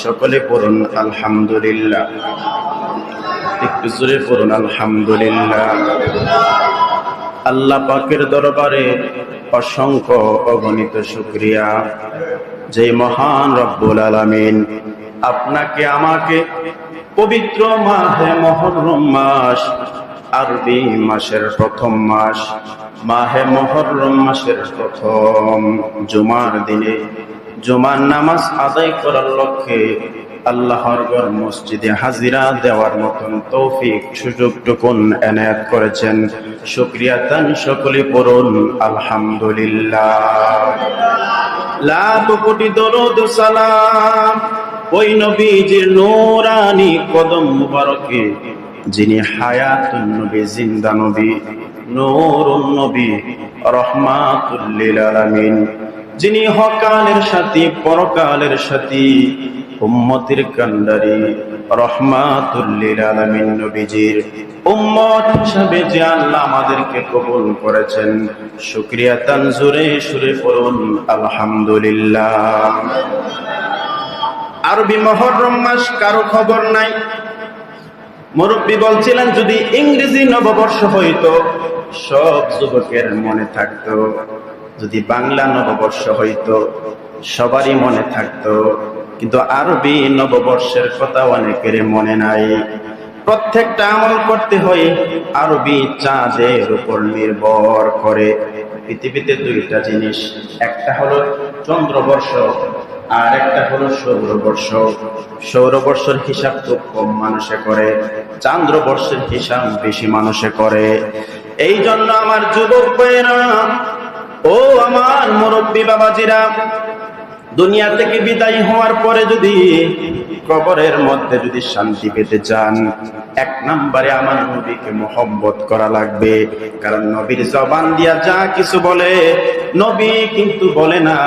সকলে পড়ুন আলহামদুলিল্লাহ। একটু জোরে পড়ুন আলহামদুলিল্লাহ। আল্লাহ পাকের দরবারে অসংখ্য অগণিত শুকরিয়া, যে মহান রব্বুল আলামিন আপনাকে আমাকে পবিত্র মাহে মুহররম মাস, আরবি মাসের প্রথম মাস, মাহে মুহররম মাসের প্রথম জুমার দিনে জুমার নামাজ আদায় করার লক্ষ্যে আল্লাহর ঘর মসজিদে হাজিরা দেওয়ার মতন তৌফিক সুযোগটুকুন এনায়েত করেছেন। শুকরিয়া তান সকলে পড়ুন আলহামদুলিল্লাহ। লাখ কোটি দরুদ ও সালাম ওই নবীজির নূরানি কদম মুবারকে, যিনি হায়াতুন নবী, জিন্দা নবী, নূরুন নবী, রহমাতুল লিল আলামিন, যিনি হকালের সাথী পরকালের সাথী, উম্মতের কান্ডারি, রহমাতুল লিল আলামিন নবীজির উম্মত হিসাবে যে আল্লাহ আমাদেরকে কবুল করেছেন, শুকরিয়া তান জোরে সুরে পড়ুন আলহামদুলিল্লাহ। আরবি মুহররম মাস কারো খবর নাই। মুরব্বী বলছিলেন যদি ইংরেজি নববর্ষ হইতো সব যুবকের মনে থাকতো, যদি বাংলা নববর্ষ হইতো সবারই মনে থাকতো, কিন্তু আরবি নববর্ষের কথা অনেকের মনে নাই। প্রত্যেকটা আমল করতে হয় আরবি চাঁদের উপর নির্ভর করে। পৃথিবীতে দুইটা জিনিস, একটা হলো চন্দ্রবর্ষ আর একটা হলো সৌরবর্ষ। সৌরবর্ষের হিসাব খুব কম মানুষে করে, চান্দ্রবর্ষের হিসাব বেশি মানুষে করে। এই জন্য আমার যুবক ভাইয়েরা ও আমার মুরব্বী বাবাজিরা, দুনিয়া থেকে বিদায় হওয়ার পরে যদি কবরের মধ্যে যদি শান্তি পেতে চান, এক নম্বরে আমার নবীকে মহব্বত করা লাগবে। কারণ নবীর জবান দিয়া যা কিছু বলে নবী কিন্তু বলে না,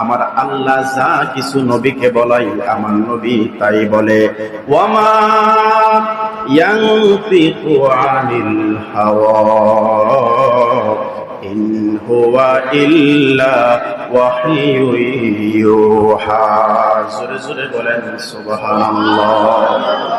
আমার আল্লাহ যা কিছু নবীকে বলাই আমার নবী তাই বলে। ওয়ামা ইয়ানতিকু আনিল হাওয়া ইন হুয়া ইল্লা ওয়াহয়ু ইউহা। জোরে জোরে বলেন সুবহানাল্লাহ।